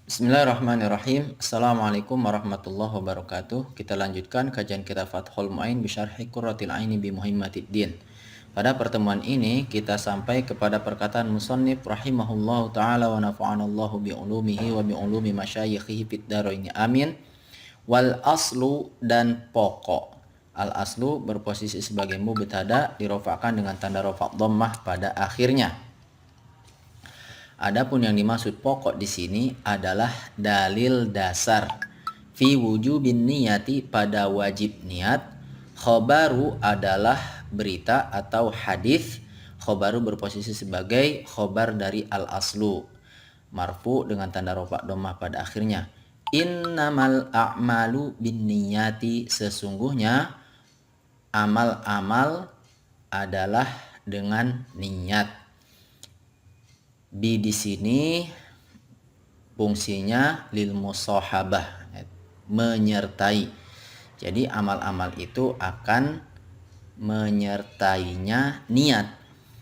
Bismillahirrahmanirrahim. Assalamualaikum warahmatullahi wabarakatuh. Kita lanjutkan kajian kitab Fathul Mu'in bisyarhi Qurratil Aini bi Muhammadiddin. Pada pertemuan ini kita sampai kepada perkataan musannif rahimahullahu taala wa nafa'anallahu bi ulumihi wa bi ulumi masyayikhihi fid dharain. Amin. Wal aslu dan pokok. Al aslu berposisi sebagai mubtada dirofakkan dengan tanda rofa dhammah pada akhirnya. Adapun yang dimaksud pokok di sini adalah dalil dasar fi wujubin niyati pada wajib niat. Khobaru adalah berita atau hadis. Khobaru berposisi sebagai khobar dari al aslu, marfu dengan tanda rofa dhammah pada akhirnya. Innamal a'malu bin niyati, sesungguhnya amal-amal adalah dengan niat. Di sini fungsinya lil musahabah, menyertai. Jadi amal-amal itu akan menyertainya niat,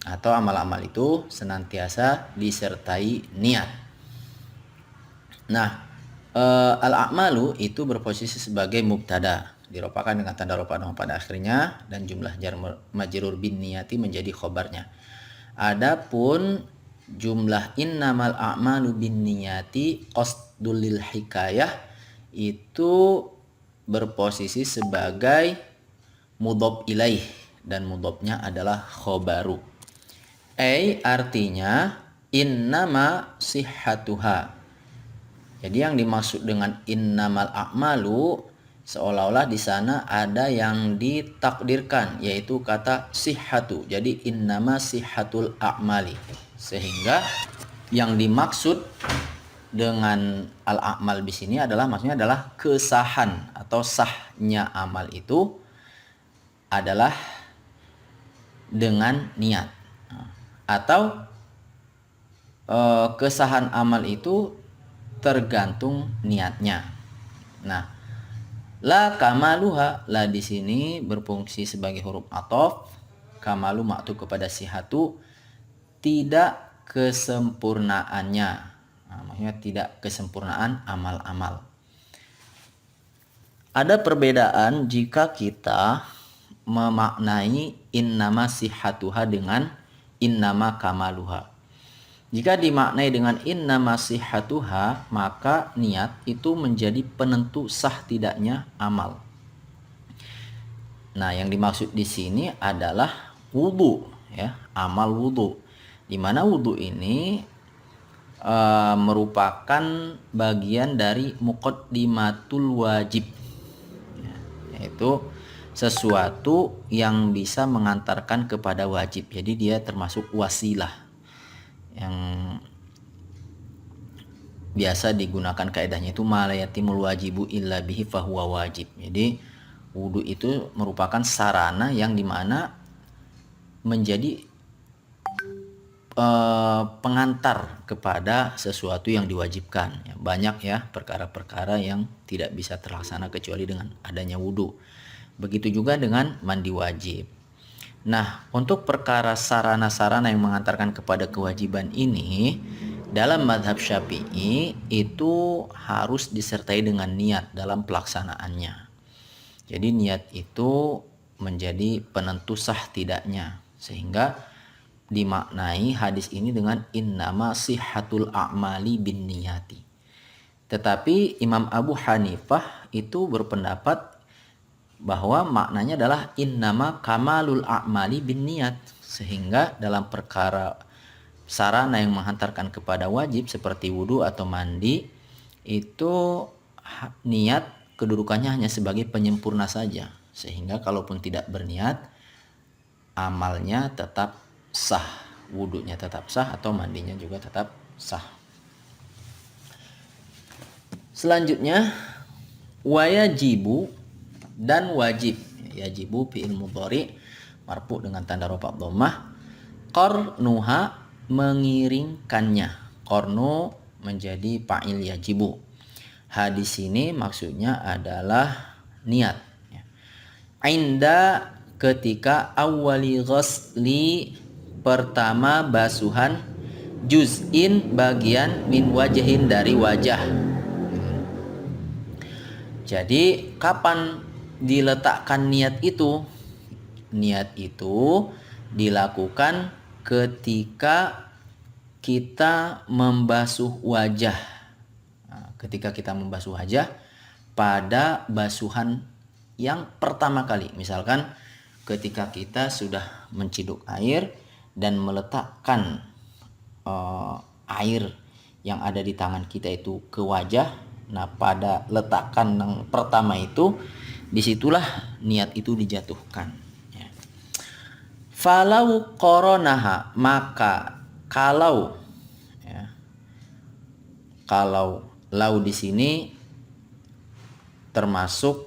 atau amal-amal itu senantiasa disertai niat. Nah, al-a'malu itu berposisi sebagai mubtada, diropakan dengan tanda rofa dhammah pada akhirnya, dan jumlah jar majrur bin niyati menjadi khobarnya. Adapun jumlah innamal a'malu bin niyati qasdul lil hikayah itu berposisi sebagai mudhof ilaih, dan mudhofnya adalah khobaru. Artinya innama sihhatuha. Jadi yang dimaksud dengan innamal a'malu seolah-olah di sana ada yang ditakdirkan, yaitu kata sihhatu. Jadi innama sihhatul a'mali. Sehingga yang dimaksud dengan al-a'mal di sini maksudnya adalah kesahan atau sahnya amal itu adalah dengan niat. Atau kesahan amal itu tergantung niatnya. Nah, la kamaluha, la di sini berfungsi sebagai huruf athof. Kamalu maktub kepada sihatu, tidak kesempurnaannya. Nah, maksudnya tidak kesempurnaan amal-amal. Ada perbedaan jika kita memaknai innama sihatuha dengan innama kamaluha. Jika dimaknai dengan innama sihatuha, maka niat itu menjadi penentu sah tidaknya amal. Nah, yang dimaksud di sini adalah wudu, ya, amal wudu. Di mana wudu ini merupakan bagian dari muqaddimatul wajib, yaitu sesuatu yang bisa mengantarkan kepada wajib. Jadi dia termasuk wasilah yang biasa digunakan kaidahnya itu ma la yatimul wajibu illa bihi fahuwa wajib. Jadi wudu itu merupakan sarana yang dimana menjadi pengantar kepada sesuatu yang diwajibkan. Banyak ya perkara-perkara yang tidak bisa terlaksana kecuali dengan adanya wudu. Begitu juga dengan mandi wajib. Nah, untuk perkara sarana-sarana yang mengantarkan kepada kewajiban ini, dalam madhab Syafi'i itu harus disertai dengan niat dalam pelaksanaannya. Jadi niat itu menjadi penentu sah tidaknya, sehingga dimaknai hadis ini dengan innama sihhatul a'mali bin niyati. Tetapi Imam Abu Hanifah itu berpendapat bahwa maknanya adalah innama kamalul a'mali bin niyat, sehingga dalam perkara sarana yang menghantarkan kepada wajib seperti wudu atau mandi itu niat kedudukannya hanya sebagai penyempurna saja, sehingga kalaupun tidak berniat amalnya tetap sah, wudunya tetap sah atau mandinya juga tetap sah. Selanjutnya wayajibu dan wajib. Yajibu fi'il mudhari marfu dengan tanda rofa dhammah. Qarnuha, mengiringkannya. Qarnu menjadi fa'il yajibu. Hadis ini maksudnya adalah niat. Inda, ketika awwali ghasli, pertama basuhan, juz'in bagian min wajhin dari wajah. Jadi kapan diletakkan niat itu? Niat itu dilakukan ketika kita membasuh wajah. Nah, ketika kita membasuh wajah pada basuhan yang pertama kali. Misalkan ketika kita sudah menciduk air dan meletakkan air yang ada di tangan kita itu ke wajah. Nah, pada letakan yang pertama itu, disitulah niat itu dijatuhkan. Ya. Falau qoronaha, maka kalau, ya, kalau lau di sini termasuk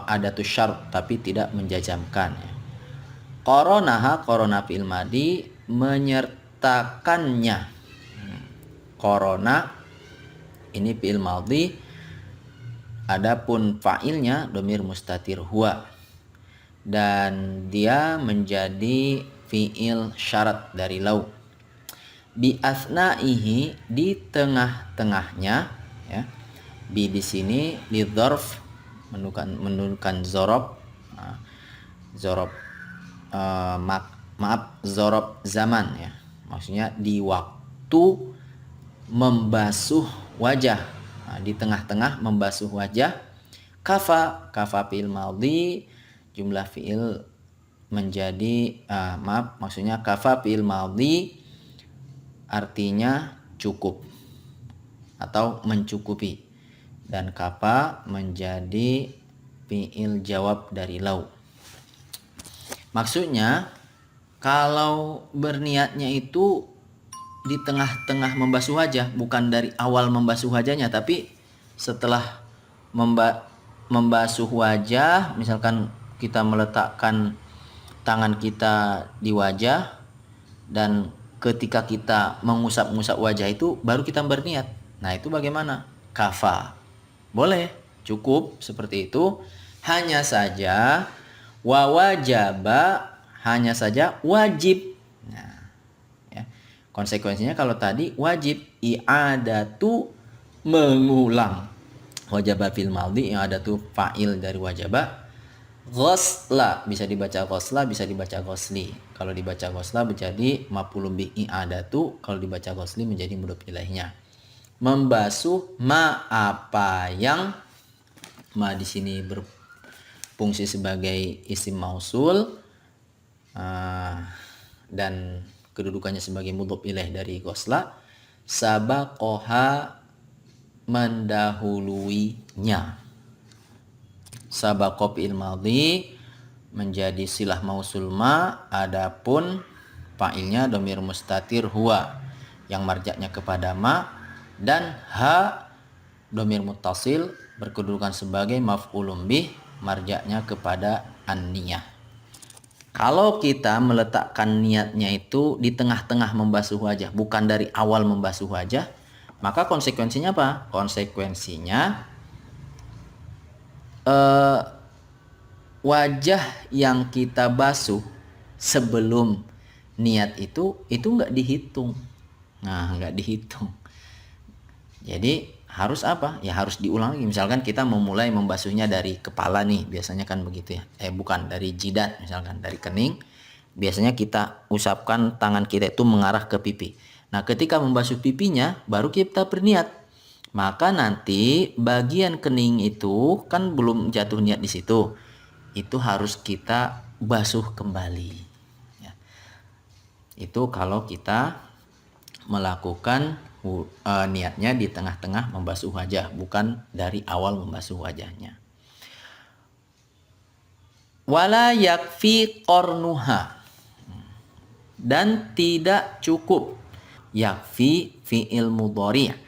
adatus syarat tapi tidak menjajamkan. Ya. Qoronaha, qorona fi'il madi, menyertakannya. Korona ini fi'il madhi, adapun fa'ilnya dhamir mustatir huwa, dan dia menjadi fi'il syarat dari lau. Bi asna'ihi, di tengah-tengahnya, ya. Bi di sini di dzarf menunjukkan zorob, zorob zorob zaman, ya. Maksudnya di waktu membasuh wajah. Nah, di tengah-tengah membasuh wajah. Kafa fi'il madhi, jumlah fi'il menjadi maksudnya kafa fi'il madhi artinya cukup atau mencukupi, dan kafa menjadi fi'il jawab dari lau. Maksudnya kalau berniatnya itu di tengah-tengah membasuh wajah, bukan dari awal membasuh wajahnya, tapi setelah membasuh wajah. Misalkan kita meletakkan tangan kita di wajah, dan ketika kita mengusap-ngusap wajah itu baru kita berniat. Nah, itu bagaimana? Kafa. Boleh, cukup seperti itu. Hanya saja wajaba, hanya saja wajib. Konsekuensinya kalau tadi wajib, i'adatu mengulang. Wajaba fil madhi, i'adatu fa'il dari wajaba. Ghosla bisa dibaca ghosla, bisa dibaca ghosli. Kalau dibaca ghosla menjadi maf'ulun bi i'adatu, kalau dibaca ghosli menjadi mudhof ilaihnya. Membasuh ma, apa yang, ma di sini berfungsi sebagai isim mausul dan kedudukannya sebagai mudhof ilaih dari ghosla. Sabaqoha, mendahuluinya. Sabaqo fi'il madhi menjadi silah mausul ma, adapun fa'ilnya dhamir mustatir huwa yang marja'nya kepada ma, dan ha dhamir muttasil berkedudukan sebagai maf'ulun bih, marja'nya kepada an-niyah. Kalau kita meletakkan niatnya itu di tengah-tengah membasuh wajah, bukan dari awal membasuh wajah, maka konsekuensinya apa? Konsekuensinya wajah yang kita basuh sebelum niat itu nggak dihitung. Nah, nggak dihitung. Jadi harus apa? Ya harus diulang lagi. Misalkan kita memulai membasuhnya dari kepala nih, biasanya kan begitu ya. Bukan, dari jidat, misalkan dari kening. Biasanya kita usapkan tangan kita itu mengarah ke pipi. Nah, ketika membasuh pipinya baru kita berniat. Maka nanti bagian kening itu kan belum jatuh niat di situ. Itu harus kita basuh kembali. Ya. Itu kalau kita melakukan niatnya di tengah-tengah membasuh wajah, bukan dari awal membasuh wajahnya. Wala yakfi qarnuha, dan tidak cukup. Yakfi fi'il mudhari'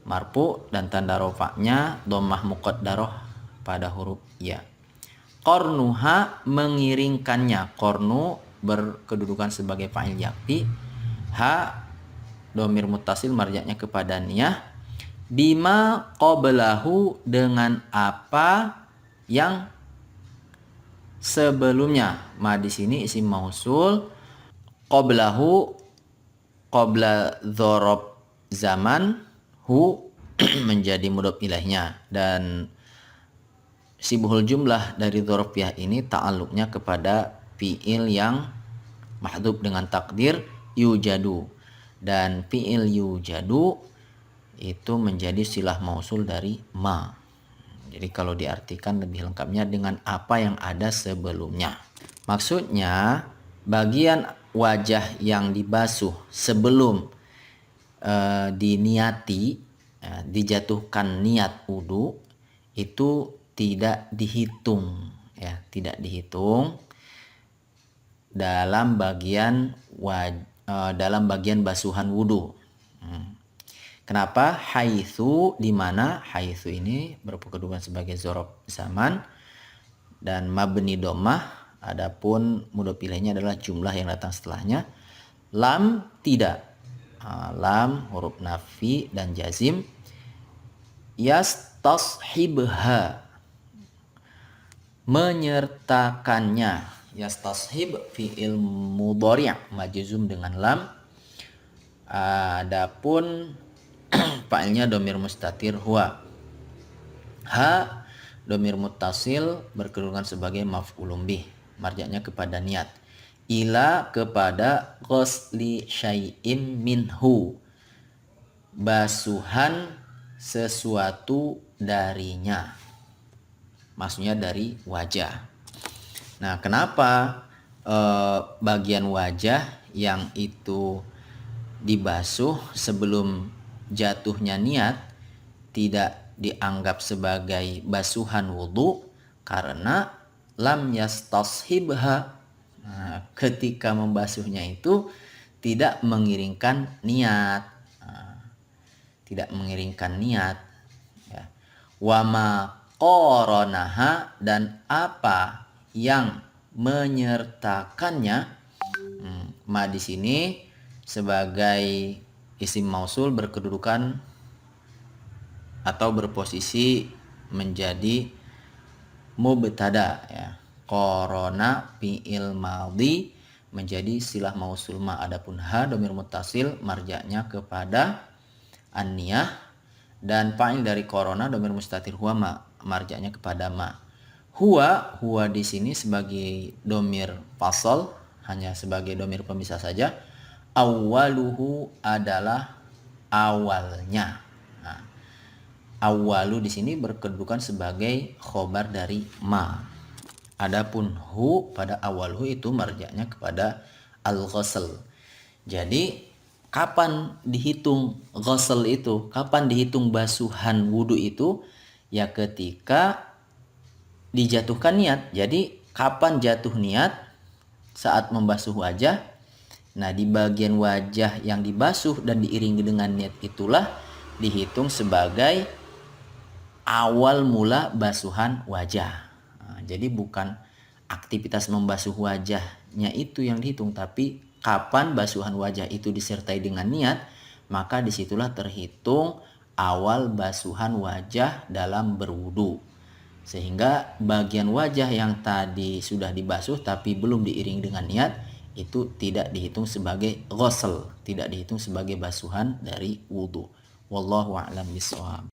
marfu dan tanda rofaknya dhammah muqaddarah pada huruf ya. Qarnuha, mengiringkannya. Qarnu berkedudukan sebagai fa'il yakfi. Ha dhamir muttasil marja'nya kepada niyah. Bima qablahu, dengan apa yang sebelumnya. Ma di sini isim mausul, qablahu qabla dzarab zaman hu menjadi mudhof ilaihnya, dan sibhul jumlah dari dzarafiyah ini ta'alluqnya kepada fiil yang mahdhuf dengan takdir yujadu, dan fiil yujadu itu menjadi silah mausul dari ma. Jadi kalau diartikan lebih lengkapnya dengan apa yang ada sebelumnya. Maksudnya bagian wajah yang dibasuh sebelum diniati, dijatuhkan niat wudu, itu tidak dihitung, ya, tidak dihitung dalam bagian basuhan wudu. Kenapa? Haitsu, di mana haitsu ini berkedudukan sebagai dzaraf zaman dan mabni dhammah. Adapun mudhof ilaihnya adalah jumlah yang datang setelahnya. Lam tidak. Lam huruf nafi dan jazim. Yastashibha menyertakannya. Yastashib fi'il mudhari' majzum dengan lam. Adapun fa'ilnya dhamir mustatir huwa. Ha dhamir muttasil berkedudukan sebagai maf'ulun bih, marja'nya kepada niat. Ila kepada ghusli syai'in minhu, basuhan sesuatu darinya, maksudnya dari wajah. Nah, kenapa bagian wajah yang itu dibasuh sebelum jatuhnya niat tidak dianggap sebagai basuhan wudu? Karena lam yastashibha. Nah, ketika membasuhnya itu tidak mengiringkan niat, tidak mengiringkan niat, ya. Wama qoronaha, dan apa yang menyertakannya. Ma di sini sebagai isim mausul berkedudukan atau berposisi menjadi mubtada, ya. Korona fi'il madhi menjadi silah mausul ma. Adapun ha dhamir muttasil marja'nya kepada an-niyah, dan fa'il dari korona dhamir mustatir huwa ma, marja'nya kepada ma. Huwa di sini sebagai dhamir fasal, hanya sebagai dhamir pemisah saja. Awwaluhu adalah awalnya. Nah, awwalu di sini berkedudukan sebagai khobar dari ma. Adapun hu pada awalhu itu marja'nya kepada al-ghusl. Jadi kapan dihitung ghusl itu? Kapan dihitung basuhan wudu itu? Ya ketika dijatuhkan niat. Jadi kapan jatuh niat? Saat membasuh wajah. Nah, di bagian wajah yang dibasuh dan diiringi dengan niat itulah dihitung sebagai awal mula basuhan wajah. Jadi bukan aktivitas membasuh wajahnya itu yang dihitung, tapi kapan basuhan wajah itu disertai dengan niat, maka disitulah terhitung awal basuhan wajah dalam berwudu. Sehingga bagian wajah yang tadi sudah dibasuh tapi belum diiringi dengan niat, itu tidak dihitung sebagai ghusl, tidak dihitung sebagai basuhan dari wudu. Wallahu a'lam bishawab.